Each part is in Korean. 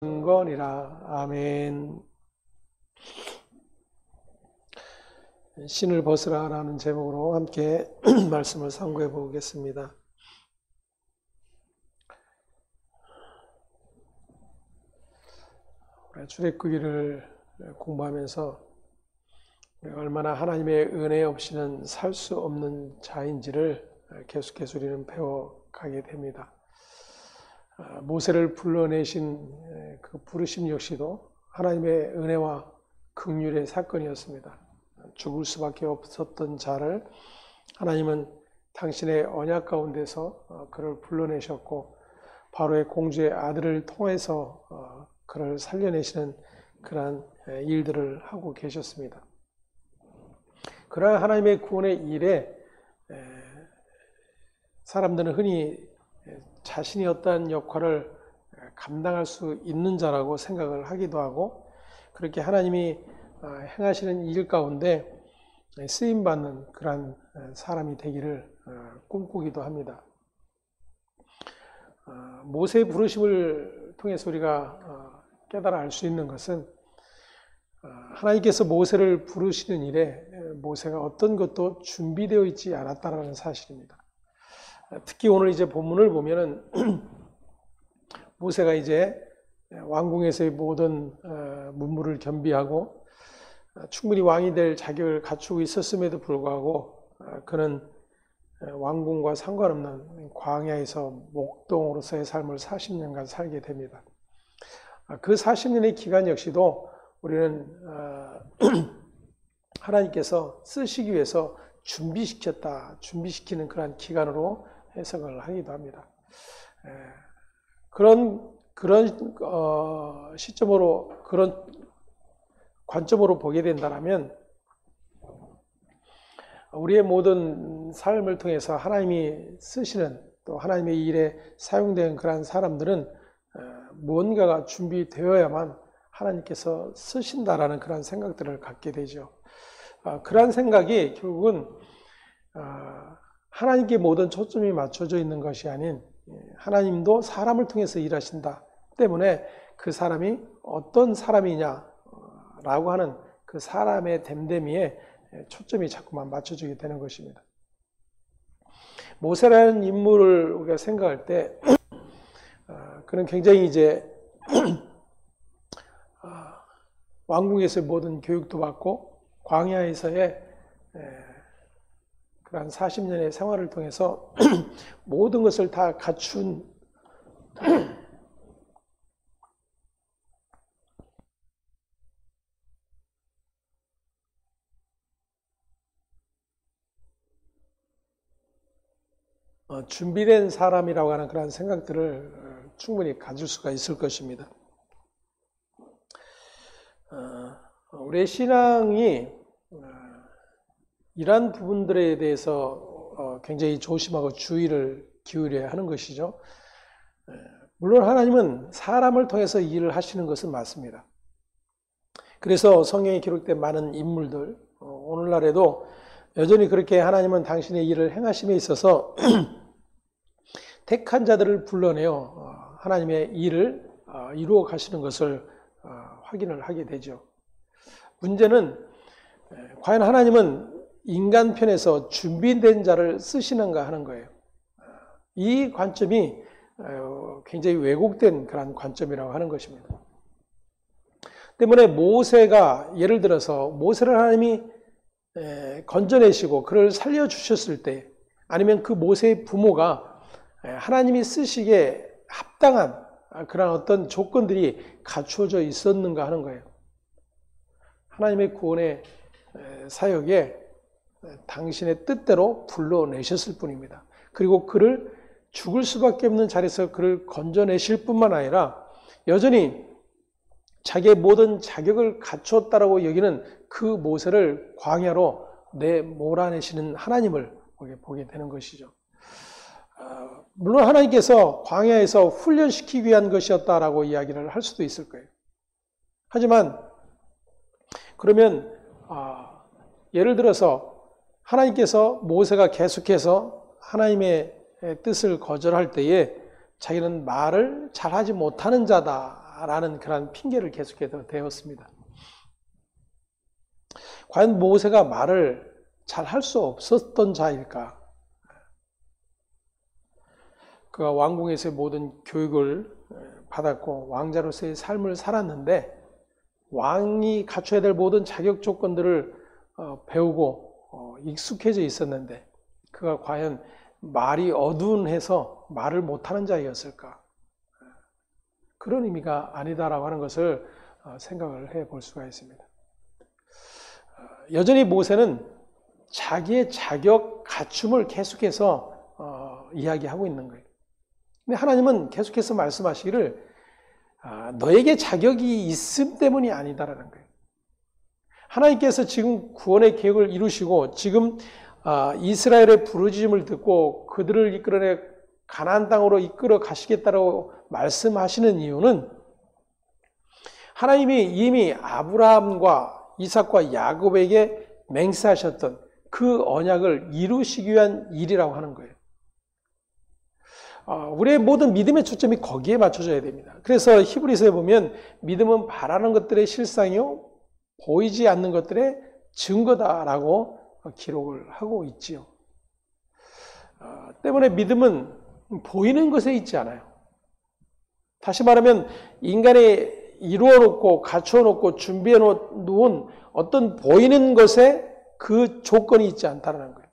거니라. 아멘. 신을 벗으라 라는 제목으로 함께 말씀을 상고해 보겠습니다. 출애굽기를 공부하면서 얼마나 하나님의 은혜 없이는 살 수 없는 자인지를 계속해서 우리는 배워가게 됩니다. 모세를 불러내신 그 부르심 역시도 하나님의 은혜와 긍휼의 사건이었습니다. 죽을 수밖에 없었던 자를 하나님은 당신의 언약 가운데서 그를 불러내셨고 바로의 공주의 아들을 통해서 그를 살려내시는 그러한 일들을 하고 계셨습니다. 그러한 하나님의 구원의 일에 사람들은 흔히 자신이 어떠한 역할을 감당할 수 있는 자라고 생각을 하기도 하고, 그렇게 하나님이 행하시는 일 가운데 쓰임받는 그러한 사람이 되기를 꿈꾸기도 합니다. 모세의 부르심을 통해서 우리가 깨달아 알 수 있는 것은 하나님께서 모세를 부르시는 일에 모세가 어떤 것도 준비되어 있지 않았다는 사실입니다. 특히 오늘 이제 본문을 보면은 모세가 이제 왕궁에서의 모든 문무를 겸비하고 충분히 왕이 될 자격을 갖추고 있었음에도 불구하고 그는 왕궁과 상관없는 광야에서 목동으로서의 삶을 40년간 살게 됩니다. 그 40년의 기간 역시도 우리는 하나님께서 쓰시기 위해서 준비시키는 그런 기간으로 해석을 하기도 합니다. 그런 시점으로, 그런 관점으로 보게 된다면 우리의 모든 삶을 통해서 하나님이 쓰시는, 또 하나님의 일에 사용된 그러한 사람들은 무언가가 준비되어야만 하나님께서 쓰신다라는 그런 생각들을 갖게 되죠. 그러한 생각이 결국은 하나님께 모든 초점이 맞춰져 있는 것이 아닌, 하나님도 사람을 통해서 일하신다 때문에 그 사람이 어떤 사람이냐라고 하는 그 사람의 됨됨이에 초점이 자꾸만 맞춰지게 되는 것입니다. 모세라는 인물을 우리가 생각할 때 그는 굉장히 이제 왕궁에서의 모든 교육도 받고 광야에서의 그런 40년의 생활을 통해서 모든 것을 다 갖춘 준비된 사람이라고 하는 그런 생각들을 충분히 가질 수가 있을 것입니다. 우리의 신앙이 이러한 부분들에 대해서 굉장히 조심하고 주의를 기울여야 하는 것이죠. 물론 하나님은 사람을 통해서 일을 하시는 것은 맞습니다. 그래서 성경에 기록된 많은 인물들, 오늘날에도 여전히 그렇게 하나님은 당신의 일을 행하심에 있어서 택한 자들을 불러내어 하나님의 일을 이루어 가시는 것을 확인을 하게 되죠. 문제는 과연 하나님은 인간 편에서 준비된 자를 쓰시는가 하는 거예요. 이 관점이 굉장히 왜곡된 그런 관점이라고 하는 것입니다. 때문에 모세가, 예를 들어서 모세를 하나님이 건져내시고 그를 살려주셨을 때, 아니면 그 모세의 부모가 하나님이 쓰시기에 합당한 그런 어떤 조건들이 갖추어져 있었는가 하는 거예요. 하나님의 구원의 사역에 당신의 뜻대로 불러내셨을 뿐입니다. 그리고 그를 죽을 수밖에 없는 자리에서 그를 건져내실 뿐만 아니라 여전히 자기의 모든 자격을 갖추었다라고 여기는 그 모세를 광야로 몰아내시는 하나님을 보게 되는 것이죠. 물론 하나님께서 광야에서 훈련시키기 위한 것이었다라고 이야기를 할 수도 있을 거예요. 하지만 그러면 예를 들어서 하나님께서 모세가 계속해서 하나님의 뜻을 거절할 때에 자기는 말을 잘하지 못하는 자다 라는 그런 핑계를 계속해서 대었습니다. 과연 모세가 말을 잘 할 수 없었던 자일까? 그가 왕궁에서의 모든 교육을 받았고 왕자로서의 삶을 살았는데 왕이 갖춰야 될 모든 자격 조건들을 배우고 익숙해져 있었는데 그가 과연 말이 어두운해서 말을 못하는 자였을까? 그런 의미가 아니다라고 하는 것을 생각을 해볼 수가 있습니다. 여전히 모세는 자기의 자격 갖춤을 계속해서 이야기하고 있는 거예요. 근데 하나님은 계속해서 말씀하시기를 너에게 자격이 있음 때문이 아니다라는 거예요. 하나님께서 지금 구원의 계획을 이루시고 지금 이스라엘의 부르짖음을 듣고 그들을 이끌어내 가나안 땅으로 이끌어 가시겠다라고 말씀하시는 이유는 하나님이 이미 아브라함과 이삭과 야곱에게 맹세하셨던 그 언약을 이루시기 위한 일이라고 하는 거예요. 우리의 모든 믿음의 초점이 거기에 맞춰져야 됩니다. 그래서 히브리서에 보면 믿음은 바라는 것들의 실상이요 보이지 않는 것들의 증거다라고 기록을 하고 있지요. 때문에 믿음은 보이는 것에 있지 않아요. 다시 말하면 인간이 이루어 놓고 갖춰 놓고 준비해 놓은 어떤 보이는 것에 그 조건이 있지 않다는 거예요.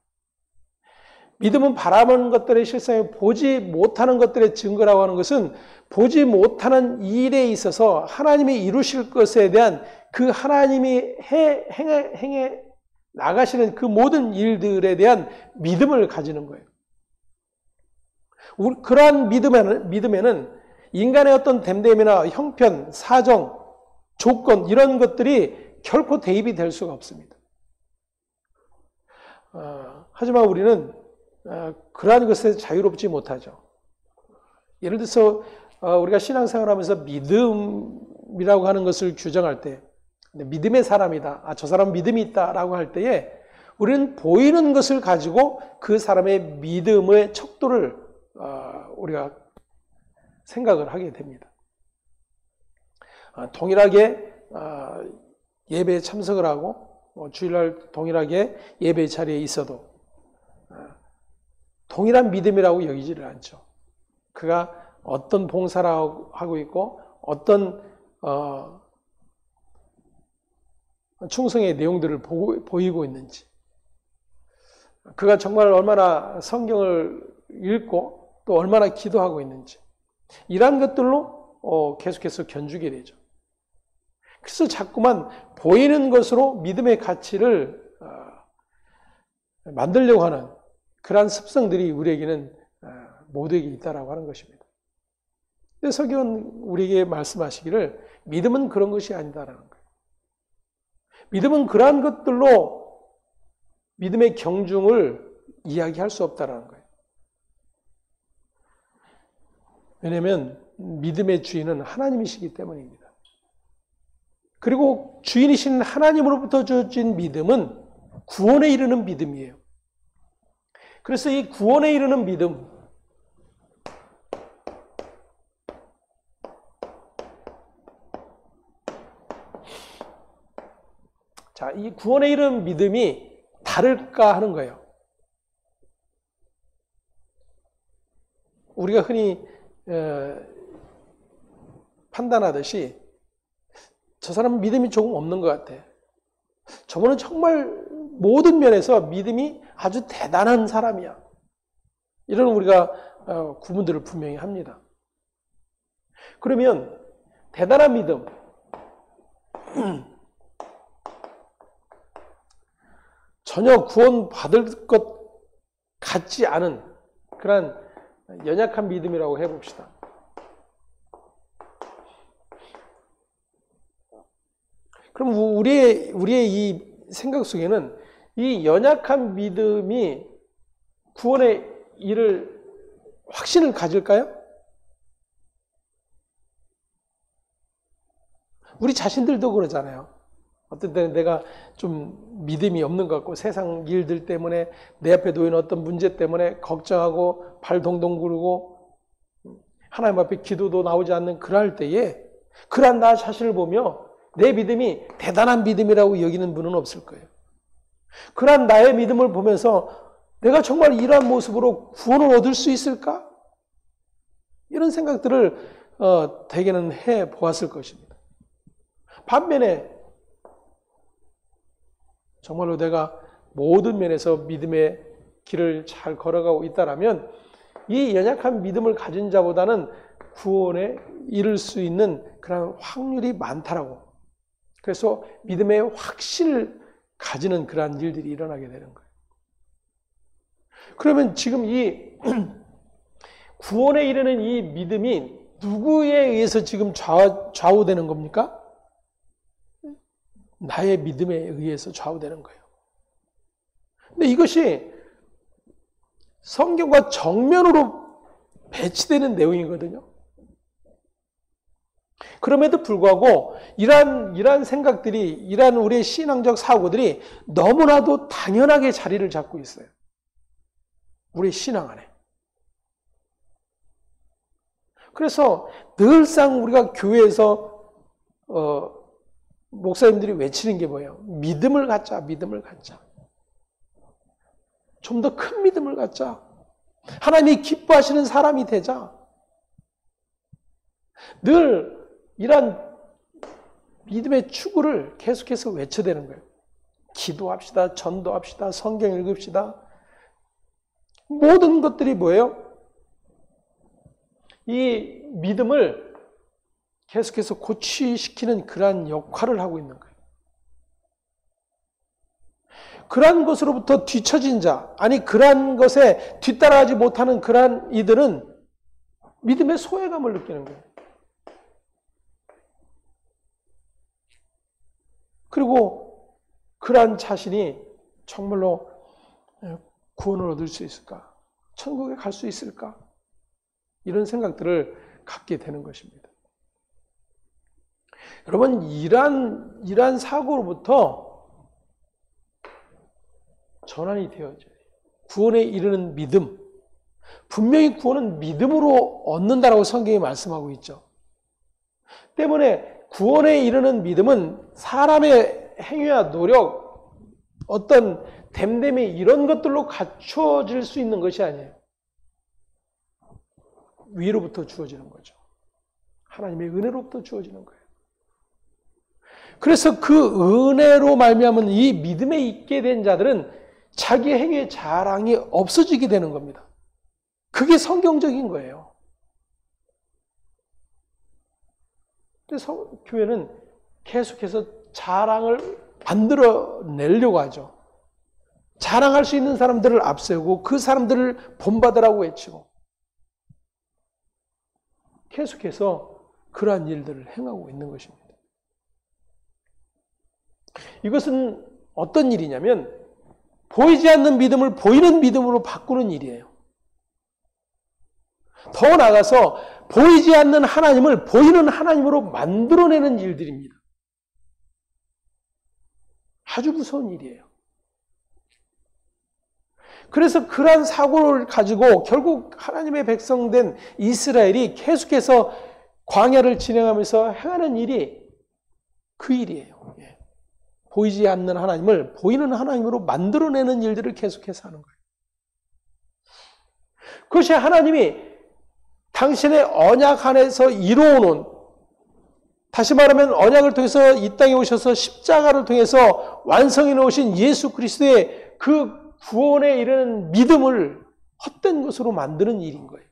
믿음은 바라보는 것들의 실상이 보지 못하는 것들의 증거라고 하는 것은 보지 못하는 일에 있어서 하나님이 이루실 것에 대한 그 하나님이 행해 나가시는 그 모든 일들에 대한 믿음을 가지는 거예요. 그러한 믿음에는 인간의 어떤 댐댐이나 형편, 사정, 조건 이런 것들이 결코 대입이 될 수가 없습니다. 하지만 우리는 그러한 것에 자유롭지 못하죠. 예를 들어서 우리가 신앙생활하면서 믿음이라고 하는 것을 규정할 때 믿음의 사람이다. 저 사람은 믿음이 있다라고 할 때에 우리는 보이는 것을 가지고 그 사람의 믿음의 척도를 우리가 생각을 하게 됩니다. 동일하게 예배에 참석을 하고 주일날 동일하게 예배 자리에 있어도 동일한 믿음이라고 여기지를 않죠. 그가 어떤 봉사를 하고 있고 어떤 충성의 내용들을 보이고 있는지, 그가 정말 얼마나 성경을 읽고 또 얼마나 기도하고 있는지, 이러한 것들로 계속해서 견주게 되죠. 그래서 자꾸만 보이는 것으로 믿음의 가치를 만들려고 하는 그러한 습성들이 우리에게는 모두에게 있다라고 하는 것입니다. 근데 성경은 우리에게 말씀하시기를 믿음은 그런 것이 아니다라는 거예요. 믿음은 그러한 것들로 믿음의 경중을 이야기할 수 없다라는 거예요. 왜냐하면 믿음의 주인은 하나님이시기 때문입니다. 그리고 주인이신 하나님으로부터 주어진 믿음은 구원에 이르는 믿음이에요. 그래서 이 구원에 이르는 믿음, 자, 이 구원에 이르는 믿음이 다를까 하는 거예요. 우리가 흔히 판단하듯이 저 사람은 믿음이 조금 없는 것 같아. 저분은 정말 모든 면에서 믿음이 아주 대단한 사람이야. 이런 우리가 구분들을 분명히 합니다. 그러면 대단한 믿음, 전혀 구원받을 것 같지 않은 그런 연약한 믿음이라고 해봅시다. 그럼 우리의 이 생각 속에는 이 연약한 믿음이 구원의 이를 확신을 가질까요? 우리 자신들도 그러잖아요. 어떤 때는 내가 좀 믿음이 없는 것 같고 세상 일들 때문에 내 앞에 놓인 어떤 문제 때문에 걱정하고 발 동동 구르고 하나님 앞에 기도도 나오지 않는 그럴 때에 그러한 나 자신을 보며 내 믿음이 대단한 믿음이라고 여기는 분은 없을 거예요. 그러한 나의 믿음을 보면서 내가 정말 이러한 모습으로 구원을 얻을 수 있을까? 이런 생각들을 대개는 해 보았을 것입니다. 반면에 정말로 내가 모든 면에서 믿음의 길을 잘 걸어가고 있다라면 이 연약한 믿음을 가진 자보다는 구원에 이를 수 있는 그런 확률이 많다라고. 그래서 믿음의 확신을 가지는 그러한 일들이 일어나게 되는 거예요. 그러면 지금 이 구원에 이르는 이 믿음이 누구에 의해서 지금 좌우되는 겁니까? 나의 믿음에 의해서 좌우되는 거예요. 근데 이것이 성경과 정면으로 배치되는 내용이거든요. 그럼에도 불구하고 이러한 생각들이, 이러한 우리의 신앙적 사고들이 너무나도 당연하게 자리를 잡고 있어요. 우리의 신앙 안에. 그래서 늘상 우리가 교회에서 목사님들이 외치는 게 뭐예요? 믿음을 갖자, 믿음을 갖자. 좀 더 큰 믿음을 갖자. 하나님이 기뻐하시는 사람이 되자. 늘 이런 믿음의 추구를 계속해서 외쳐대는 거예요. 기도합시다. 전도합시다. 성경 읽읍시다. 모든 것들이 뭐예요? 이 믿음을 계속해서 고취시키는 그러한 역할을 하고 있는 거예요. 그러한 것으로부터 뒤처진 자, 아니 그러한 것에 뒤따라가지 못하는 그러한 이들은 믿음의 소외감을 느끼는 거예요. 그리고 그러한 자신이 정말로 구원을 얻을 수 있을까? 천국에 갈 수 있을까? 이런 생각들을 갖게 되는 것입니다. 여러분, 이러한 사고로부터 전환이 되어져요. 구원에 이르는 믿음. 분명히 구원은 믿음으로 얻는다라고 성경이 말씀하고 있죠. 때문에 구원에 이르는 믿음은 사람의 행위와 노력, 어떤 됨됨이 이런 것들로 갖춰질 수 있는 것이 아니에요. 위로부터 주어지는 거죠. 하나님의 은혜로부터 주어지는 거예요. 그래서 그 은혜로 말미암은 이 믿음에 있게 된 자들은 자기 행위의 자랑이 없어지게 되는 겁니다. 그게 성경적인 거예요. 그래서 교회는 계속해서 자랑을 만들어내려고 하죠. 자랑할 수 있는 사람들을 앞세우고 그 사람들을 본받으라고 외치고 계속해서 그러한 일들을 행하고 있는 것입니다. 이것은 어떤 일이냐면 보이지 않는 믿음을 보이는 믿음으로 바꾸는 일이에요. 더 나아가서 보이지 않는 하나님을 보이는 하나님으로 만들어내는 일들입니다. 아주 무서운 일이에요. 그래서 그러한 사고를 가지고 결국 하나님의 백성된 이스라엘이 계속해서 광야를 진행하면서 행하는 일이 그 일이에요. 보이지 않는 하나님을 보이는 하나님으로 만들어내는 일들을 계속해서 하는 거예요. 그것이 하나님이 당신의 언약 안에서 이루어놓은, 다시 말하면 언약을 통해서 이 땅에 오셔서 십자가를 통해서 완성해 놓으신 예수 그리스도의 그 구원에 이르는 믿음을 헛된 것으로 만드는 일인 거예요.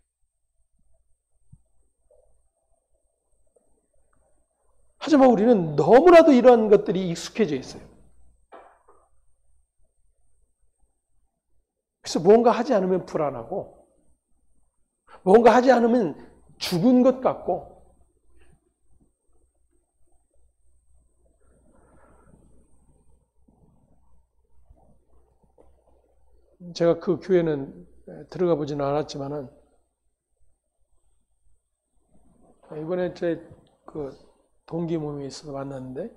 하지만 우리는 너무나도 이러한 것들이 익숙해져 있어요. 그래서 뭔가 하지 않으면 불안하고, 뭔가 하지 않으면 죽은 것 같고, 제가 그 교회는 들어가 보지는 않았지만은, 이번에 제 그 동기 모임에 있어서 만났는데,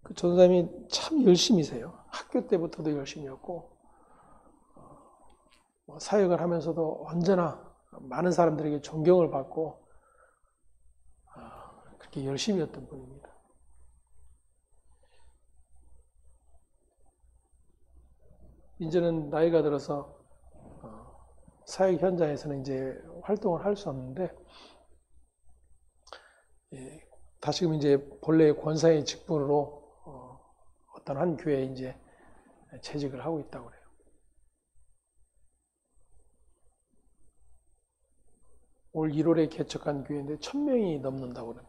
그 전사님이 참 열심히세요. 학교 때부터도 열심히였고, 사역을 하면서도 언제나 많은 사람들에게 존경을 받고, 그렇게 열심히 했던 분입니다. 이제는 나이가 들어서 사역 현장에서는 이제 활동을 할 수 없는데, 다시금 이제 본래 권사의 직분으로 어떤 한 교회에 이제 재직을 하고 있다고 그래요. 올 1월에 개척한 교회인데 1000명이 넘는다고 그래요.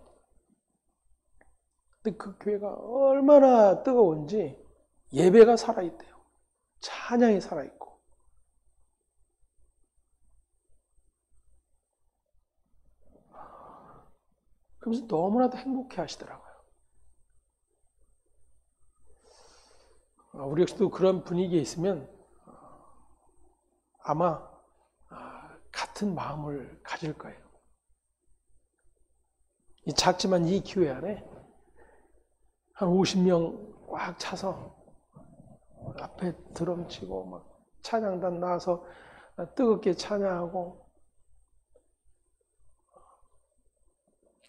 근데 그 교회가 얼마나 뜨거운지 예배가 살아있대요. 찬양이 살아있고. 그러면서 너무나도 행복해 하시더라고요. 우리 역시도 그런 분위기에 있으면 아마 같은 마음을 가질 거예요. 작지만 이 교회 안에 한 50명 꽉 차서 앞에 드럼 치고 막 찬양단 나와서 뜨겁게 찬양하고,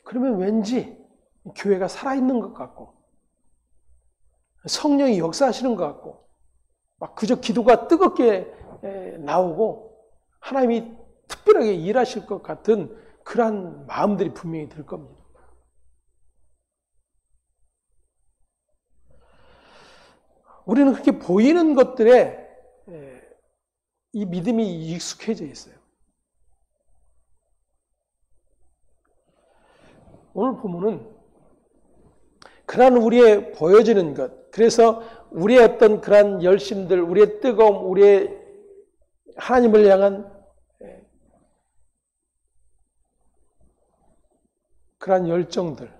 그러면 왠지 교회가 살아있는 것 같고 성령이 역사하시는 것 같고 막 그저 기도가 뜨겁게 나오고 하나님이 특별하게 일하실 것 같은 그러한 마음들이 분명히 들 겁니다. 우리는 그렇게 보이는 것들에 이 믿음이 익숙해져 있어요. 오늘 보면은 그러한 우리의 보여지는 것, 그래서 우리의 어떤 그러한 열심들, 우리의 뜨거움, 우리의 하나님을 향한 그러한 열정들,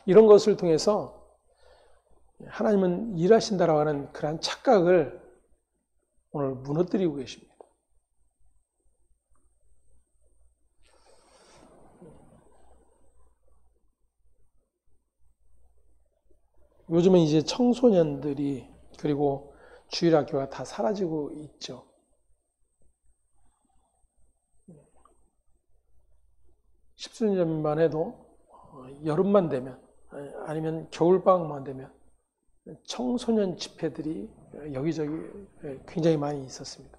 이런 것을 통해서 하나님은 일하신다라고 하는 그러한 착각을 오늘 무너뜨리고 계십니다. 요즘은 이제 청소년들이 그리고 주일학교가 다 사라지고 있죠. 십수년 전만 해도 여름만 되면 아니면 겨울방학만 되면 청소년 집회들이 여기저기 굉장히 많이 있었습니다.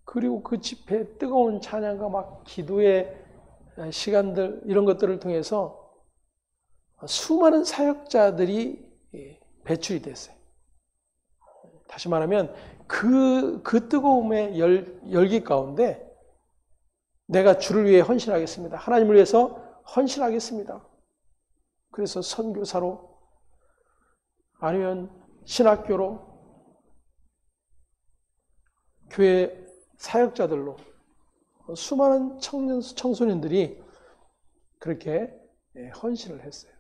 그리고 그 집회 뜨거운 찬양과 막 기도의 시간들, 이런 것들을 통해서 수많은 사역자들이 배출이 됐어요. 다시 말하면 그 뜨거움의 열기 가운데 내가 주를 위해 헌신하겠습니다. 하나님을 위해서 헌신하겠습니다. 그래서 선교사로 아니면 신학교로 교회 사역자들로 수많은 청소년들이 그렇게 헌신을 했어요.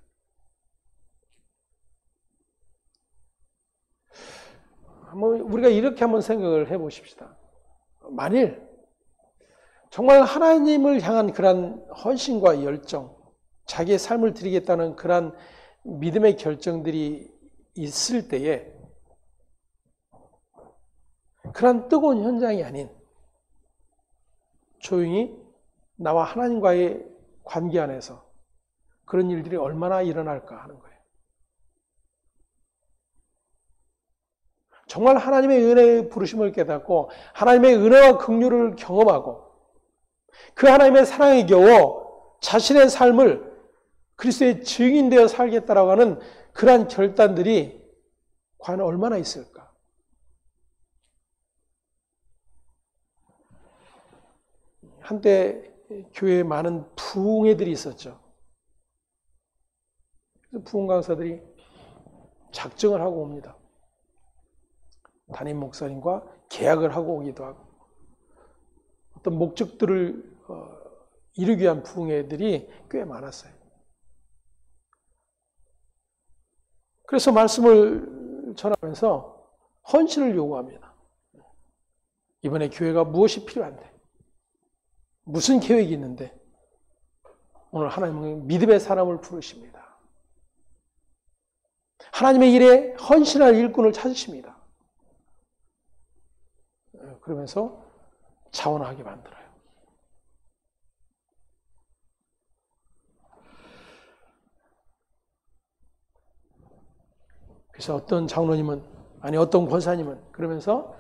우리가 이렇게 한번 생각을 해보십시다. 만일 정말 하나님을 향한 그런 헌신과 열정, 자기의 삶을 드리겠다는 그런 믿음의 결정들이 있을 때에 그런 뜨거운 현장이 아닌 조용히 나와 하나님과의 관계 안에서 그런 일들이 얼마나 일어날까 하는 거예요. 정말 하나님의 은혜의 부르심을 깨닫고 하나님의 은혜와 긍휼을 경험하고 그 하나님의 사랑에 겨워 자신의 삶을 그리스도의 증인되어 살겠다라고 하는 그러한 결단들이 과연 얼마나 있을까? 한때 교회에 많은 부흥회들이 있었죠. 부흥 강사들이 작정을 하고 옵니다. 담임 목사님과 계약을 하고 오기도 하고 어떤 목적들을 이루기 위한 부흥회들이 꽤 많았어요. 그래서 말씀을 전하면서 헌신을 요구합니다. 이번에 교회가 무엇이 필요한데, 무슨 계획이 있는데 오늘 하나님은 믿음의 사람을 부르십니다. 하나님의 일에 헌신할 일꾼을 찾으십니다. 그러면서 자원하게 만들어요. 그래서 어떤 장로님은, 아니 어떤 권사님은 그러면서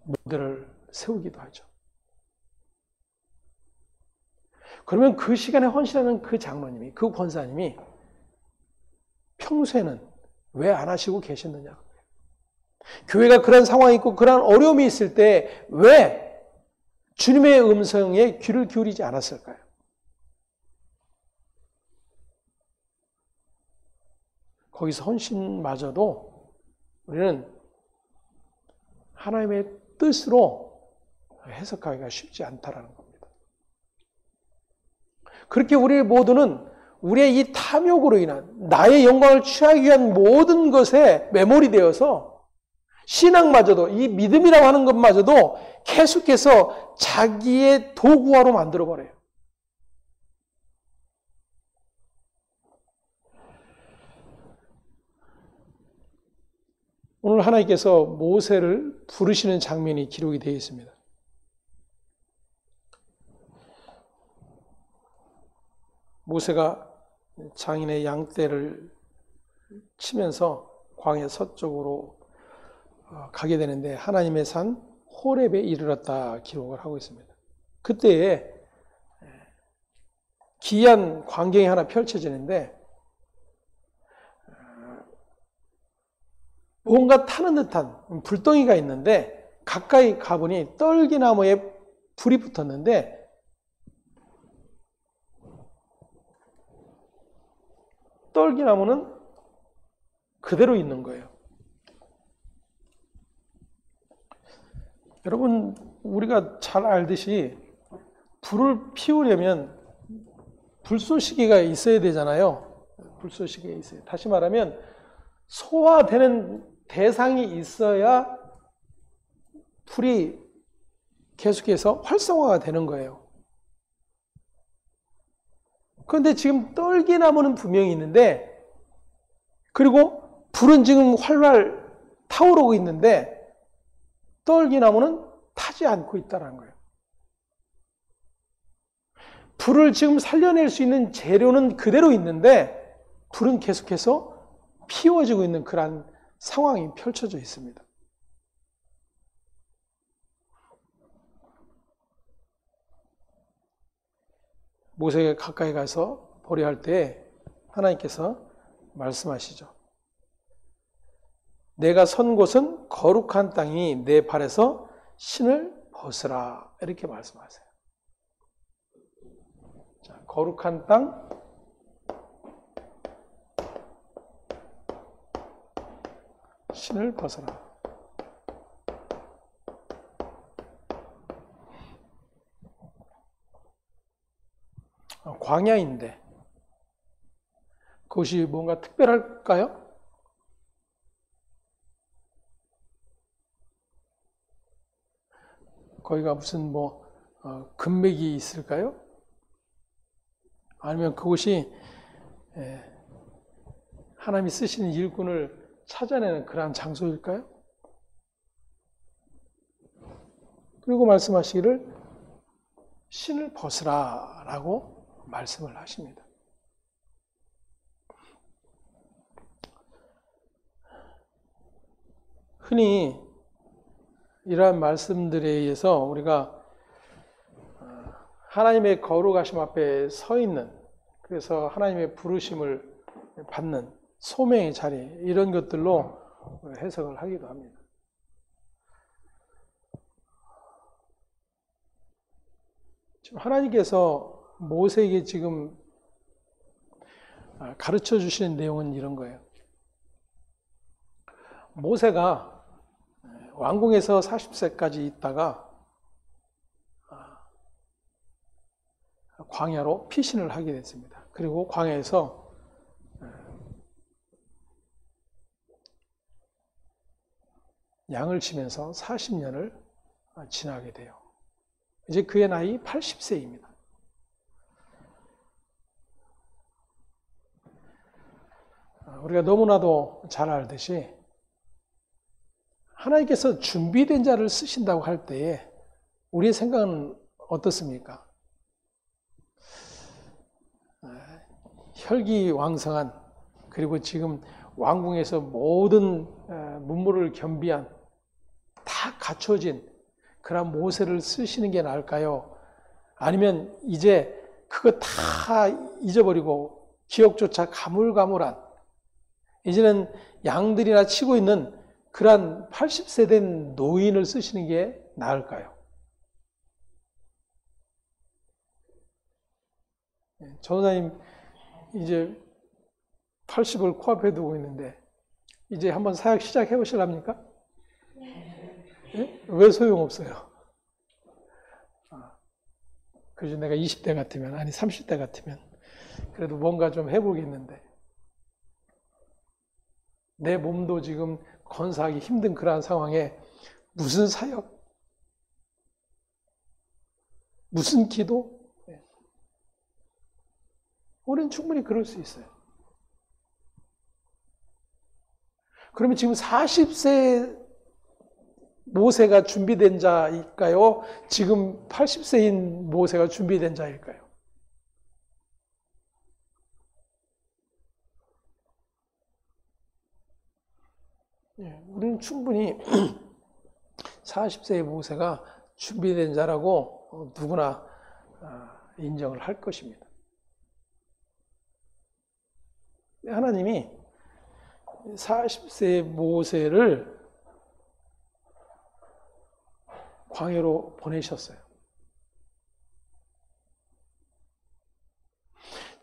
모델을 세우기도 하죠. 그러면 그 시간에 헌신하는 그 장로님이, 그 권사님이 평소에는 왜 안 하시고 계셨느냐? 교회가 그런 상황이 있고 그런 어려움이 있을 때 왜 주님의 음성에 귀를 기울이지 않았을까요? 거기서 헌신마저도 우리는 하나님의 뜻으로 해석하기가 쉽지 않다라는 겁니다. 그렇게 우리 모두는 우리의 이 탐욕으로 인한 나의 영광을 취하기 위한 모든 것에 매몰이 되어서 신앙마저도, 이 믿음이라고 하는 것마저도 계속해서 자기의 도구화로 만들어버려요. 오늘 하나님께서 모세를 부르시는 장면이 기록이 되어 있습니다. 모세가 장인의 양떼를 치면서 광야 서쪽으로 가게 되는데 하나님의 산 호렙에 이르렀다 기록을 하고 있습니다. 그때에 기이한 광경이 하나 펼쳐지는데 뭔가 타는 듯한 불덩이가 있는데 가까이 가보니 떨기나무에 불이 붙었는데 떨기나무는 그대로 있는 거예요. 여러분, 우리가 잘 알듯이 불을 피우려면 불쏘시개가 있어야 되잖아요. 불쏘시개가 있어요. 다시 말하면 소화되는 대상이 있어야 불이 계속해서 활성화가 되는 거예요. 그런데 지금 떨기나무는 분명히 있는데, 그리고 불은 지금 활활 타오르고 있는데 떨기나무는 타지 않고 있다는 거예요. 불을 지금 살려낼 수 있는 재료는 그대로 있는데 불은 계속해서 피워지고 있는 그러한 상황이 펼쳐져 있습니다. 모세가 가까이 가서 보려 할 때 하나님께서 말씀하시죠. 내가 선 곳은 거룩한 땅이 내 발에서 신을 벗으라. 이렇게 말씀하세요. 자, 거룩한 땅, 신을 벗어라. 광야인데 그것이 뭔가 특별할까요? 거기가 무슨 금맥이 있을까요? 아니면 그곳이 하나님이 쓰시는 일꾼을 찾아내는 그러한 장소일까요? 그리고 말씀하시기를 신을 벗으라 라고 말씀을 하십니다. 흔히 이러한 말씀들에 의해서 우리가 하나님의 거룩하심 앞에 서 있는, 그래서 하나님의 부르심을 받는 소명의 자리, 이런 것들로 해석을 하기도 합니다. 지금 하나님께서 모세에게 지금 가르쳐 주시는 내용은 이런 거예요. 모세가 왕궁에서 40세까지 있다가 광야로 피신을 하게 됐습니다. 그리고 광야에서 양을 치면서 40년을 지나게 돼요. 이제 그의 나이 80세입니다. 우리가 너무나도 잘 알듯이 하나님께서 준비된 자를 쓰신다고 할 때에 우리의 생각은 어떻습니까? 혈기왕성한, 그리고 지금 왕궁에서 모든 문물을 겸비한 다 갖춰진 그런 모세를 쓰시는 게 나을까요? 아니면 이제 그거 다 잊어버리고 기억조차 가물가물한 이제는 양들이나 치고 있는 그러한 80세 된 노인을 쓰시는 게 나을까요? 전도사님 이제 80을 코앞에 두고 있는데 이제 한번 사역 시작해 보실랍니까? 네? 왜 소용없어요? 그죠? 내가 20대 같으면, 아니 30대 같으면 그래도 뭔가 좀 해보겠는데 내 몸도 지금 건사하기 힘든 그러한 상황에 무슨 사역, 무슨 기도? 우리는 충분히 그럴 수 있어요. 그러면 지금 40세 모세가 준비된 자일까요? 지금 80세인 모세가 준비된 자일까요? 우리는 충분히 40세의 모세가 준비된 자라고 누구나 인정을 할 것입니다. 하나님이 40세의 모세를 광야로 보내셨어요.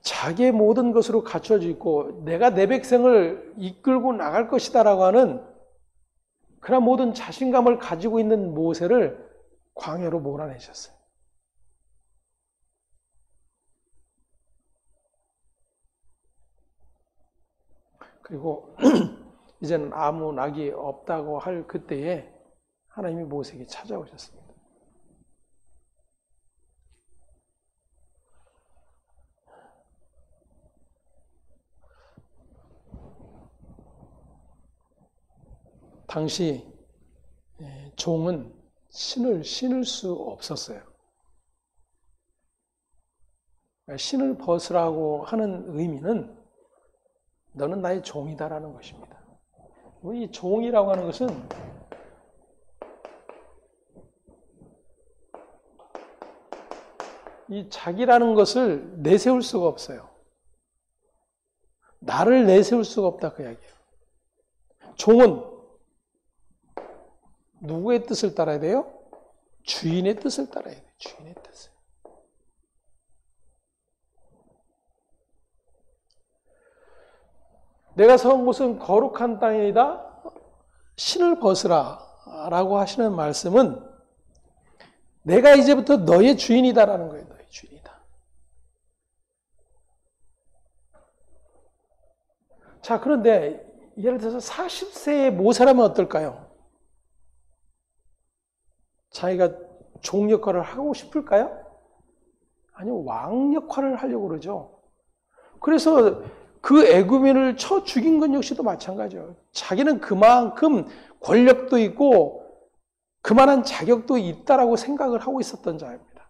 자기의 모든 것으로 갖춰져 있고 내가 내 백성을 이끌고 나갈 것이다라고 하는 그런 모든 자신감을 가지고 있는 모세를 광야로 몰아내셨어요. 그리고 이제는 아무 낙이 없다고 할 그때에 하나님이 모세에게 찾아오셨습니다. 당시 종은 신을 신을 수 없었어요. 신을 벗으라고 하는 의미는 너는 나의 종이다라는 것입니다. 이 종이라고 하는 것은 이 자기라는 것을 내세울 수가 없어요. 나를 내세울 수가 없다 그 이야기예요. 종은 누구의 뜻을 따라야 돼요? 주인의 뜻을 따라야 돼요. 주인의 뜻을. 내가 선 곳은 거룩한 땅이다. 신을 벗으라 라고 하시는 말씀은 내가 이제부터 너의 주인이다라는 거예요. 너의 주인이다. 자, 그런데 예를 들어서 40세의 모세라면 어떨까요? 자기가 종 역할을 하고 싶을까요? 아니요, 왕 역할을 하려고 그러죠. 그래서 그 애굽인을 쳐 죽인 건 역시도 마찬가지예요. 자기는 그만큼 권력도 있고 그만한 자격도 있다라고 생각을 하고 있었던 자입니다.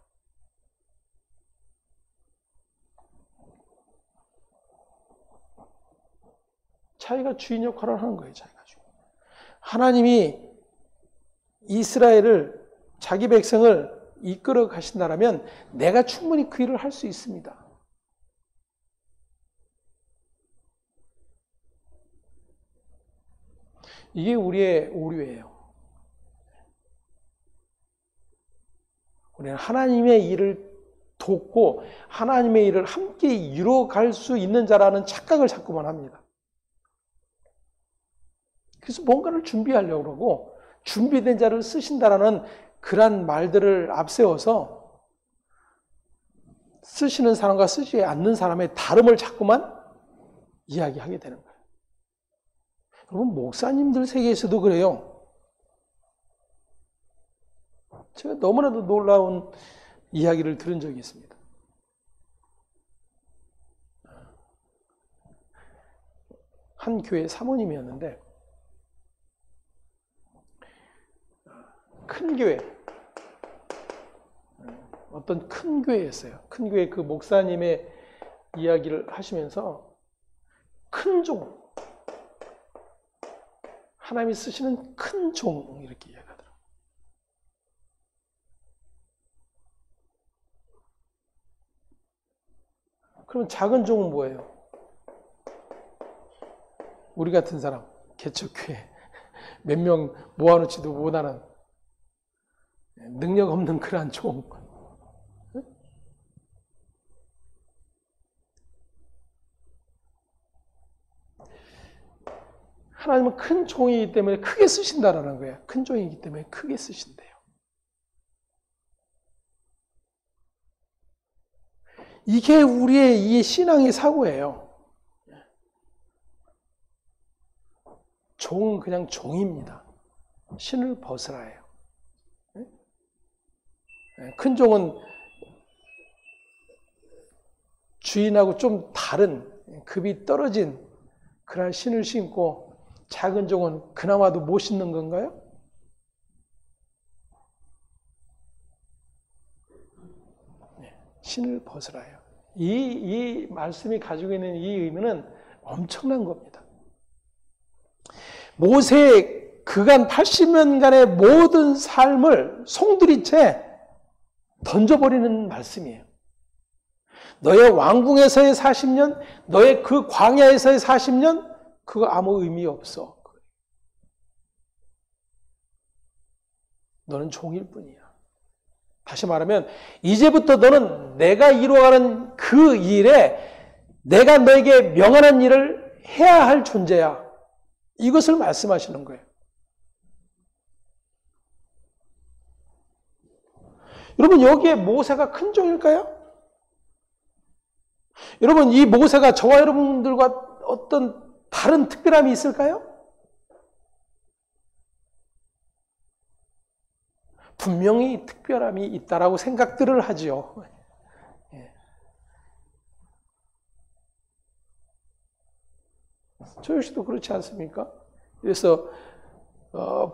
자기가 주인 역할을 하는 거예요. 자기가 주인. 하나님이 이스라엘을 자기 백성을 이끌어 가신다라면 내가 충분히 그 일을 할 수 있습니다. 이게 우리의 오류예요. 우리는 하나님의 일을 돕고 하나님의 일을 함께 이루어갈 수 있는 자라는 착각을 자꾸만 합니다. 그래서 뭔가를 준비하려고 그러고 준비된 자를 쓰신다라는 그런 말들을 앞세워서 쓰시는 사람과 쓰지 않는 사람의 다름을 자꾸만 이야기하게 되는 거예요. 여러분, 목사님들 세계에서도 그래요. 제가 너무나도 놀라운 이야기를 들은 적이 있습니다. 한 교회 사모님이었는데 큰 교회, 어떤 큰 교회였어요. 큰 교회 그 목사님의 이야기를 하시면서 큰 종, 하나님이 쓰시는 큰 종 이렇게 이야기하더라고요. 그럼 작은 종은 뭐예요? 우리 같은 사람, 개척교회 몇 명 모아놓지도 못하는 능력 없는 그러한 종. 하나님은 큰 종이기 때문에 크게 쓰신다라는 거예요. 큰 종이기 때문에 크게 쓰신대요. 이게 우리의 이 신앙의 사고예요. 종은 그냥 종입니다. 신을 벗으라예요. 큰 종은 주인하고 좀 다른 급이 떨어진 그런 신을 신고 작은 종은 그나마도 못 신는 건가요? 신을 벗으라요. 이 말씀이 가지고 있는 이 의미는 엄청난 겁니다. 모세의 그간 80년간의 모든 삶을 송두리째 던져버리는 말씀이에요. 너의 왕궁에서의 40년, 너의 그 광야에서의 40년, 그거 아무 의미 없어. 너는 종일 뿐이야. 다시 말하면 이제부터 너는 내가 이루어가는 그 일에 내가 너에게 명하는 일을 해야 할 존재야. 이것을 말씀하시는 거예요. 여러분, 여기에 모세가 큰 종일까요? 여러분, 이 모세가 저와 여러분들과 어떤 다른 특별함이 있을까요? 분명히 특별함이 있다라고 생각들을 하지요. 저 역시도 그렇지 않습니까? 그래서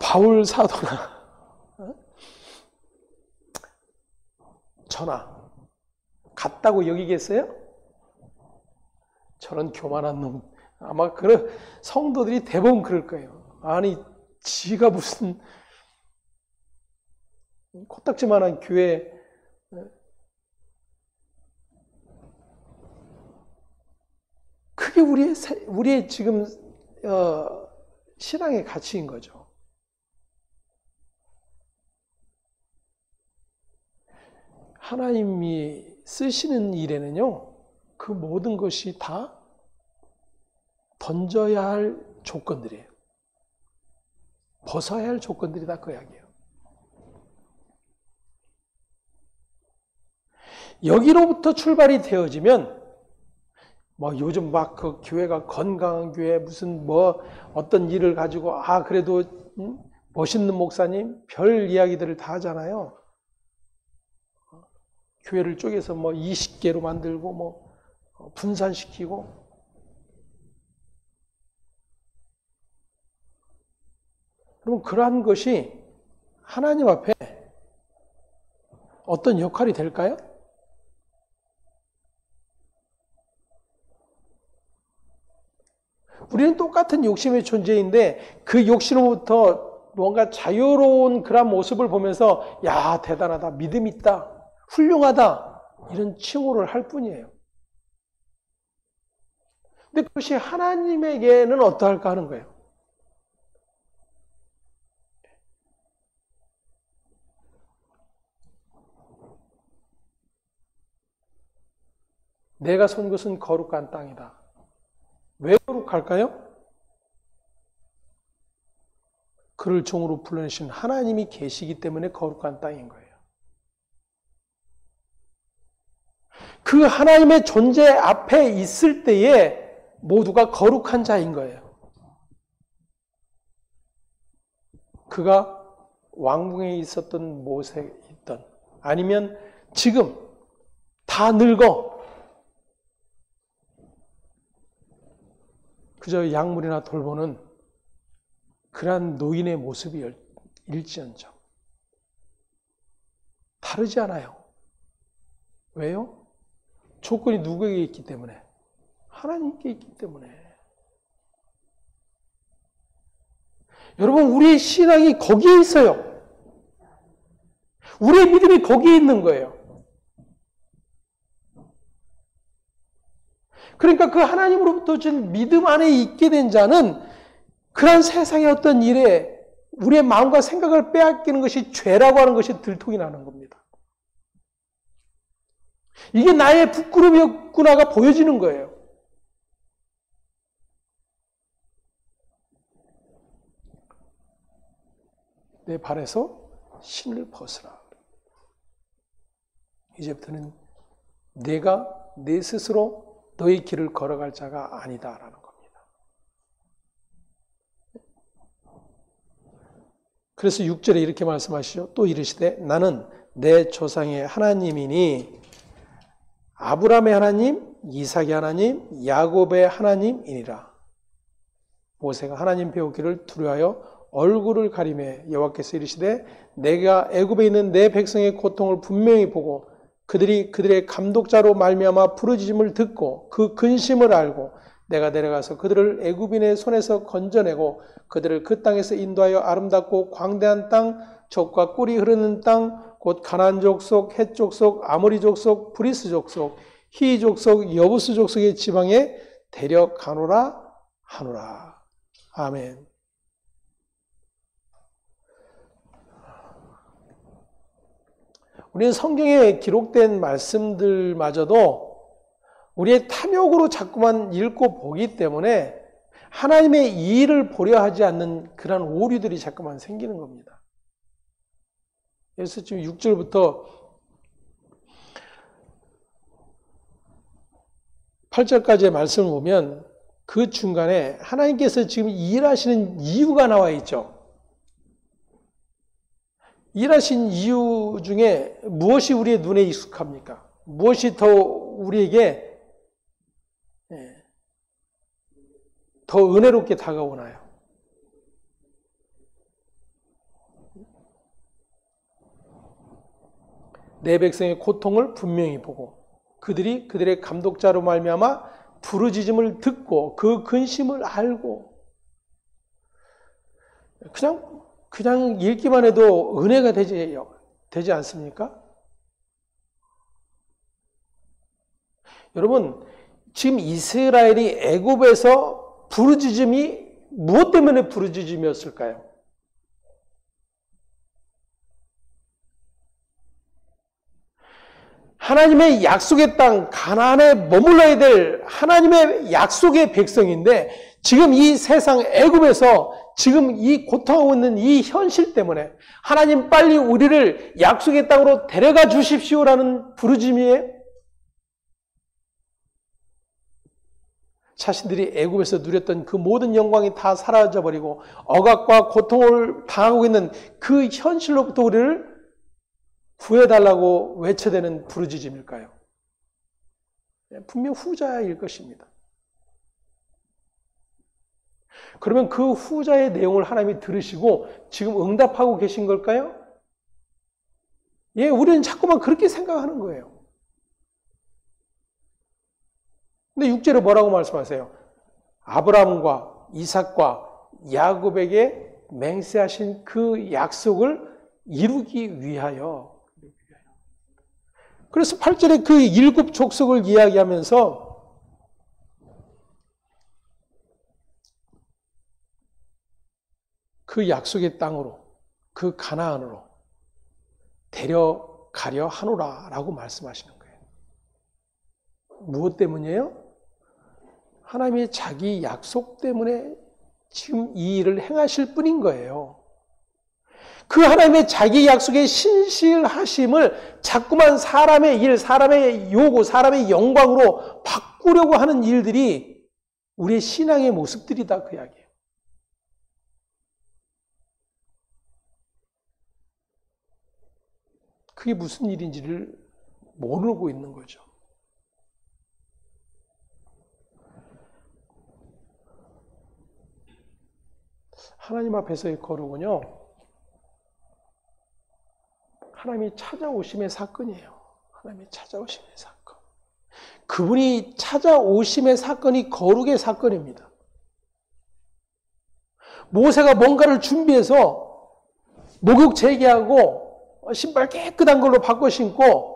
바울 사도나 저나 같다고 여기겠어요? 저런 교만한 놈. 아마 그런 성도들이 대부분 그럴 거예요. 아니, 지가 무슨 코딱지만한 교회, 그게 우리의 지금 신앙의 가치인 거죠. 하나님이 쓰시는 일에는요, 그 모든 것이 다 던져야 할 조건들이에요. 벗어야 할 조건들이 다 그 이야기예요. 여기로부터 출발이 되어지면 뭐 요즘 막 그 교회가 건강한 교회 무슨 뭐 어떤 일을 가지고 그래도 멋있는 목사님 별 이야기들을 다 하잖아요. 교회를 쪼개서 뭐 20개로 만들고 뭐 분산시키고. 그럼 그러한 것이 하나님 앞에 어떤 역할이 될까요? 우리는 똑같은 욕심의 존재인데 그 욕심으로부터 뭔가 자유로운 그런 모습을 보면서 야, 대단하다, 믿음 있다, 훌륭하다 이런 칭호를 할 뿐이에요. 근데 그것이 하나님에게는 어떠할까 하는 거예요. 내가 선 것은 거룩한 땅이다. 왜 거룩할까요? 그를 종으로 불러내신 하나님이 계시기 때문에 거룩한 땅인 거예요. 그 하나님의 존재 앞에 있을 때에 모두가 거룩한 자인 거예요. 그가 왕궁에 있었던 모세에 있던 아니면 지금 다 늙어 그저 약물이나 돌보는 그러한 노인의 모습이 일지언정 다르지 않아요. 왜요? 조건이 누구에게 있기 때문에? 하나님께 있기 때문에. 여러분, 우리의 신앙이 거기에 있어요. 우리의 믿음이 거기에 있는 거예요. 그러니까 그 하나님으로부터 준 믿음 안에 있게 된 자는 그런 세상의 어떤 일에 우리의 마음과 생각을 빼앗기는 것이 죄라고 하는 것이 들통이 나는 겁니다. 이게 나의 부끄러움이었구나가 보여지는 거예요. 내 발에서 신을 벗으라. 이제부터는 내가 내 스스로 너의 길을 걸어갈 자가 아니다라는 겁니다. 그래서 6절에 이렇게 말씀하시죠. 또 이르시되 나는 내 조상의 하나님이니 아브라함의 하나님, 이삭의 하나님, 야곱의 하나님이니라. 모세가 하나님 배우기를 두려워하여 얼굴을 가리매 여호와께서 이르시되 내가 애굽에 있는 내 백성의 고통을 분명히 보고 그들의 감독자로 말미암아 부르짖음을 듣고 그 근심을 알고 내가 내려가서 그들을 애굽인의 손에서 건져내고 그들을 그 땅에서 인도하여 아름답고 광대한 땅, 젖과 꿀이 흐르는 땅, 곧 가나안 족속, 헷 족속, 아모리 족속, 브리스 족속, 히 족속, 여부스 족속의 지방에 데려가노라 하노라. 아멘. 우리는 성경에 기록된 말씀들마저도 우리의 탐욕으로 자꾸만 읽고 보기 때문에 하나님의 이의를 보려 하지 않는 그런 오류들이 자꾸만 생기는 겁니다. 그래서 지금 6절부터 8절까지의 말씀을 보면 그 중간에 하나님께서 지금 일하시는 이유가 나와 있죠. 일하신 이유 중에 무엇이 우리의 눈에 익숙합니까? 무엇이 더 우리에게 더 은혜롭게 다가오나요? 내 백성의 고통을 분명히 보고 그들의 감독자로 말미암아 부르짖음을 듣고 그 근심을 알고 그냥 읽기만 해도 은혜가 되지 않습니까? 여러분, 지금 이스라엘이 애굽에서 부르짖음이 무엇 때문에 부르짖음이었을까요? 하나님의 약속의 땅 가나안에 머물러야 될 하나님의 약속의 백성인데 지금 이 세상 애굽에서 지금 이 고통하고 있는 이 현실 때문에 하나님 빨리 우리를 약속의 땅으로 데려가 주십시오라는 부르짖음이에요. 자신들이 애굽에서 누렸던 그 모든 영광이 다 사라져버리고 억압과 고통을 당하고 있는 그 현실로부터 우리를 구해달라고 외쳐대는 부르짖음일까요? 분명 후자일 것입니다. 그러면 그 후자의 내용을 하나님이 들으시고 지금 응답하고 계신 걸까요? 예, 우리는 자꾸만 그렇게 생각하는 거예요. 근데 6절에 뭐라고 말씀하세요? 아브라함과 이삭과 야곱에게 맹세하신 그 약속을 이루기 위하여. 그래서 8절에 그 일곱 족속을 이야기하면서 그 약속의 땅으로, 그 가나안으로 데려가려 하노라 라고 말씀하시는 거예요. 무엇 때문이에요? 하나님의 자기 약속 때문에 지금 이 일을 행하실 뿐인 거예요. 그 하나님의 자기 약속의 신실하심을 자꾸만 사람의 일, 사람의 요구, 사람의 영광으로 바꾸려고 하는 일들이 우리의 신앙의 모습들이다 그 이야기예요. 그게 무슨 일인지를 모르고 있는 거죠. 하나님 앞에서의 거룩은요, 하나님이 찾아오심의 사건이에요. 하나님이 찾아오심의 사건. 그분이 찾아오심의 사건이 거룩의 사건입니다. 모세가 뭔가를 준비해서 목욕 재개하고 신발 깨끗한 걸로 바꿔 신고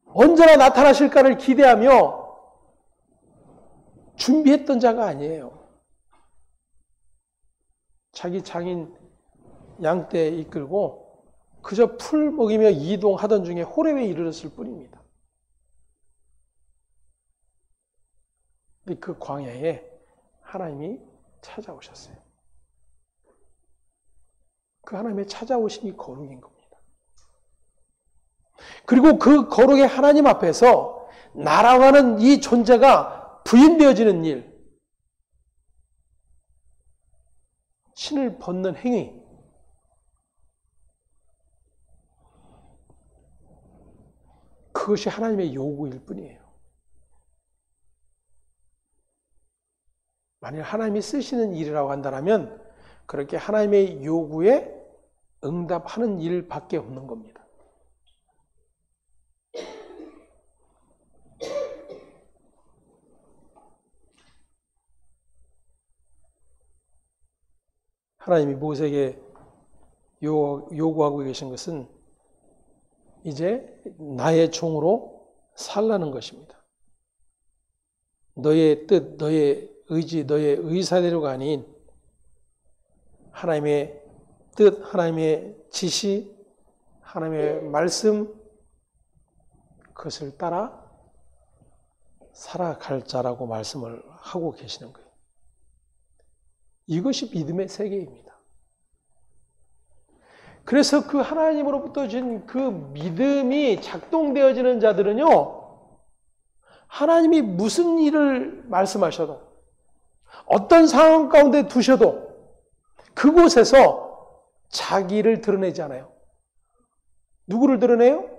언제나 나타나실까를 기대하며 준비했던 자가 아니에요. 자기 장인 양떼 이끌고 그저 풀 먹이며 이동하던 중에 호렙에 이르렀을 뿐입니다. 그 광야에 하나님이 찾아오셨어요. 그 하나님의 찾아오심이 거룩인 겁니다. 그리고 그 거룩의 하나님 앞에서 나라고 하는 이 존재가 부인되어지는 일, 신을 벗는 행위, 그것이 하나님의 요구일 뿐이에요. 만일 하나님이 쓰시는 일이라고 한다면 그렇게 하나님의 요구에 응답하는 일밖에 없는 겁니다. 하나님이 모세에게 요구하고 계신 것은 이제 나의 종으로 살라는 것입니다. 너의 뜻, 너의 의지, 너의 의사대로가 아닌 하나님의 뜻, 하나님의 지시, 하나님의 말씀, 그것을 따라 살아갈 자라고 말씀을 하고 계시는 거예요. 이것이 믿음의 세계입니다. 그래서 그 하나님으로부터 준 그 믿음이 작동되어지는 자들은요, 하나님이 무슨 일을 말씀하셔도, 어떤 상황 가운데 두셔도 그곳에서 자기를 드러내지 않아요. 누구를 드러내요?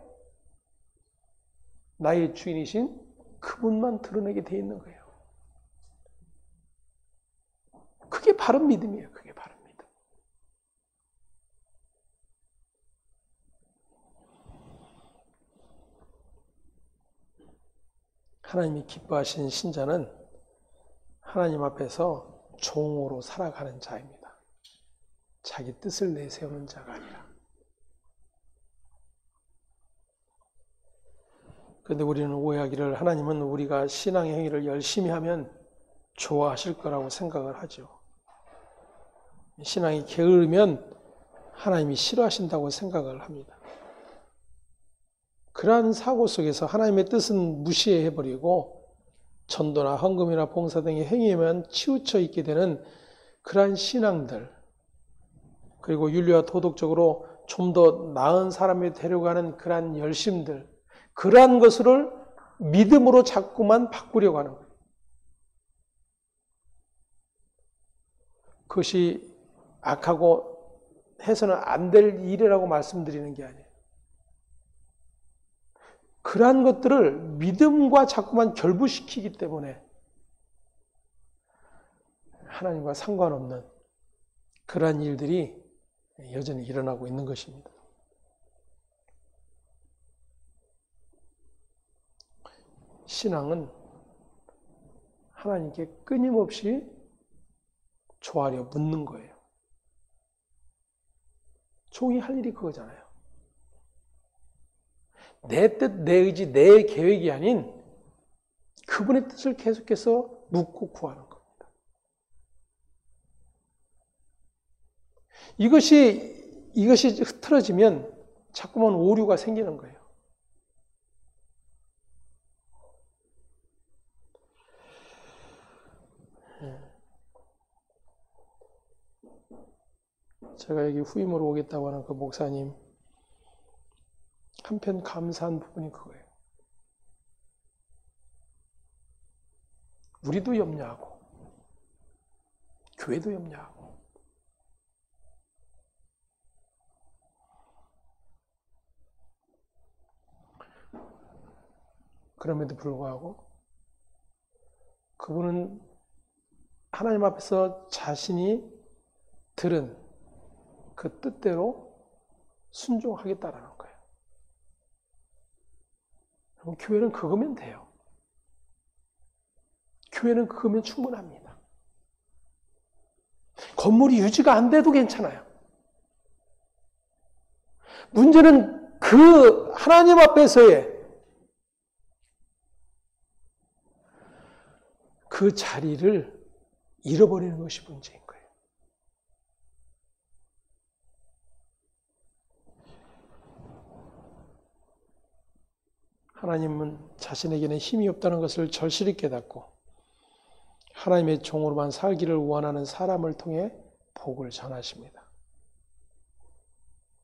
나의 주인이신 그분만 드러내게 돼 있는 거예요. 그게 바른 믿음이에요. 그게 바른 믿음. 하나님이 기뻐하시는 신자는 하나님 앞에서 종으로 살아가는 자입니다. 자기 뜻을 내세우는 자가 아니라. 그런데 우리는 오해하기를 하나님은 우리가 신앙의 행위를 열심히 하면 좋아하실 거라고 생각을 하죠. 신앙이 게으르면 하나님이 싫어하신다고 생각을 합니다. 그러한 사고 속에서 하나님의 뜻은 무시해버리고 전도나 헌금이나 봉사 등의 행위에만 치우쳐 있게 되는 그러한 신앙들, 그리고 윤리와 도덕적으로 좀 더 나은 사람이 되려고 하는 그러한 열심들, 그러한 것을 믿음으로 자꾸만 바꾸려고 하는 거예요. 그것이 악하고 해서는 안 될 일이라고 말씀드리는 게 아니에요. 그러한 것들을 믿음과 자꾸만 결부시키기 때문에 하나님과 상관없는 그러한 일들이 여전히 일어나고 있는 것입니다. 신앙은 하나님께 끊임없이 조아려 묻는 거예요. 종이 할 일이 그거잖아요. 내 뜻, 내 의지, 내 계획이 아닌 그분의 뜻을 계속해서 묻고 구하는 겁니다. 이것이 흐트러지면 자꾸만 오류가 생기는 거예요. 제가 여기 후임으로 오겠다고 하는 그 목사님, 한편 감사한 부분이 그거예요. 우리도 염려하고, 교회도 염려하고, 그럼에도 불구하고 그분은 하나님 앞에서 자신이 들은 그 뜻대로 순종하겠다라는 거예요. 그럼 교회는 그거면 돼요. 교회는 그거면 충분합니다. 건물이 유지가 안 돼도 괜찮아요. 문제는 그 하나님 앞에서의 그 자리를 잃어버리는 것이 문제인 거예요. 하나님은 자신에게는 힘이 없다는 것을 절실히 깨닫고 하나님의 종으로만 살기를 원하는 사람을 통해 복을 전하십니다.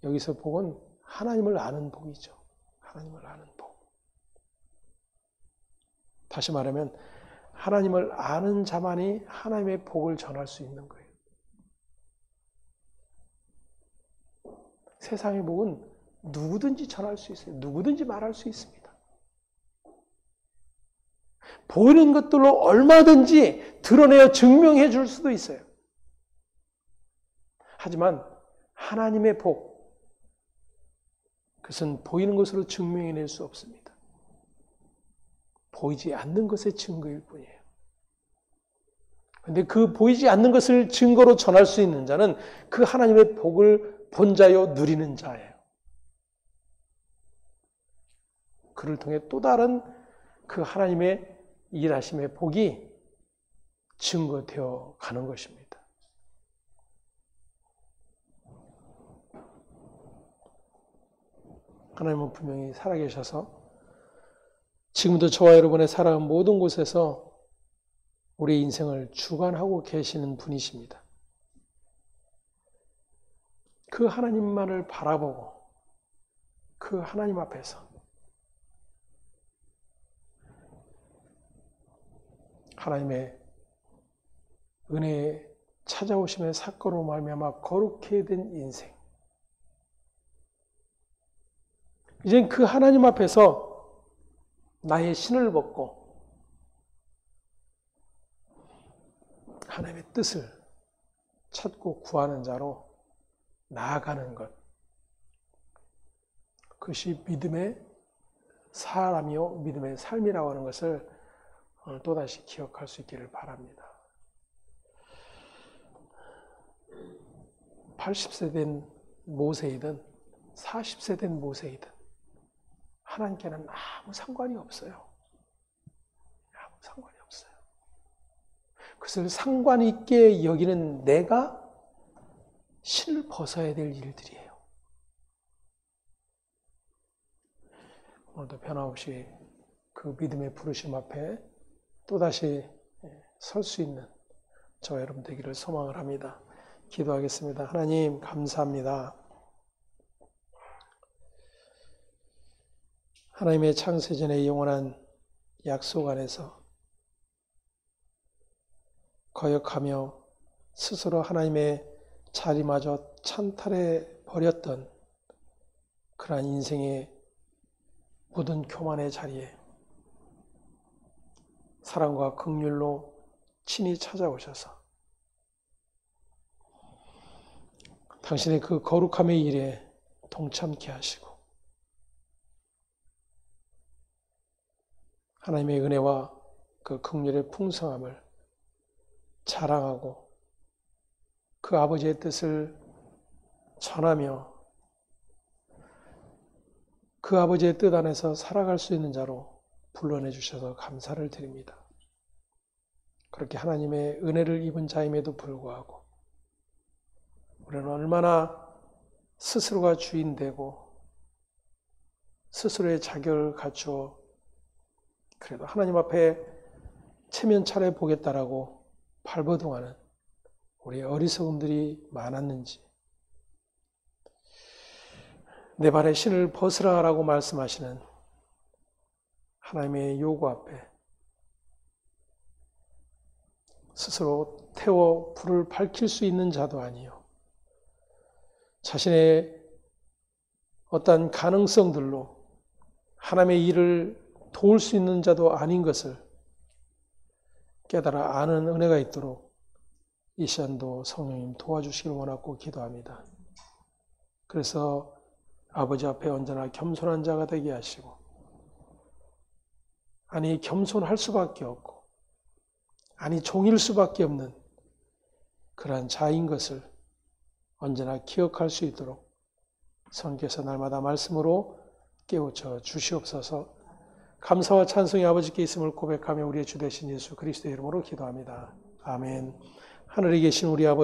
여기서 복은 하나님을 아는 복이죠. 하나님을 아는 복. 다시 말하면 하나님을 아는 자만이 하나님의 복을 전할 수 있는 거예요. 세상의 복은 누구든지 전할 수 있어요. 누구든지 말할 수 있습니다. 보이는 것들로 얼마든지 드러내어 증명해 줄 수도 있어요. 하지만 하나님의 복, 그것은 보이는 것으로 증명해낼 수 없습니다. 보이지 않는 것의 증거일 뿐이에요. 그런데 그 보이지 않는 것을 증거로 전할 수 있는 자는 그 하나님의 복을 본자요 누리는 자예요. 그를 통해 또 다른 그 하나님의 일하심의 복이 증거되어 가는 것입니다. 하나님은 분명히 살아계셔서 지금도 저와 여러분의 살아온 모든 곳에서 우리의 인생을 주관하고 계시는 분이십니다. 그 하나님만을 바라보고 그 하나님 앞에서 하나님의 은혜에 찾아오심의 사건으로 말미암아 거룩해 된 인생. 이젠 그 하나님 앞에서 나의 신을 벗고 하나님의 뜻을 찾고 구하는 자로 나아가는 것. 그것이 믿음의 사람이요 믿음의 삶이라고 하는 것을 오늘 또다시 기억할 수 있기를 바랍니다. 80세 된 모세이든 40세 된 모세이든 하나님께는 아무 상관이 없어요. 아무 상관이 없어요. 그것을 상관 있게 여기는 내가 신을 벗어야 될 일들이에요. 오늘도 변함없이 그 믿음의 부르심 앞에 또다시 설 수 있는 저와 여러분 되기를 소망을 합니다. 기도하겠습니다. 하나님 감사합니다. 하나님의 창세전의 영원한 약속 안에서 거역하며 스스로 하나님의 자리마저 찬탈해 버렸던 그러한 인생의 모든 교만의 자리에 사랑과 긍휼로 친히 찾아오셔서 당신의 그 거룩함의 일에 동참케 하시고 하나님의 은혜와 그 긍휼의 풍성함을 자랑하고 그 아버지의 뜻을 전하며 그 아버지의 뜻 안에서 살아갈 수 있는 자로 불러내 주셔서 감사를 드립니다. 그렇게 하나님의 은혜를 입은 자임에도 불구하고 우리는 얼마나 스스로가 주인되고 스스로의 자격을 갖추어 그래도 하나님 앞에 체면 차려 보겠다라고 발버둥하는 우리의 어리석음들이 많았는지 내 발에 신을 벗으라라고 말씀하시는 하나님의 요구 앞에 스스로 태워 불을 밝힐 수 있는 자도 아니요 자신의 어떤 가능성들로 하나님의 일을 도울 수 있는 자도 아닌 것을 깨달아 아는 은혜가 있도록 이 시간도 성령님 도와주시길 원하고 기도합니다. 그래서 아버지 앞에 언제나 겸손한 자가 되게 하시고 아니 겸손할 수밖에 없고 아니 종일 수밖에 없는 그러한 자인 것을 언제나 기억할 수 있도록 성령께서 날마다 말씀으로 깨우쳐 주시옵소서. 감사와 찬송이 아버지께 있음을 고백하며 우리의 주 되신 예수 그리스도의 이름으로 기도합니다. 아멘. 하늘에 계신 우리 아버지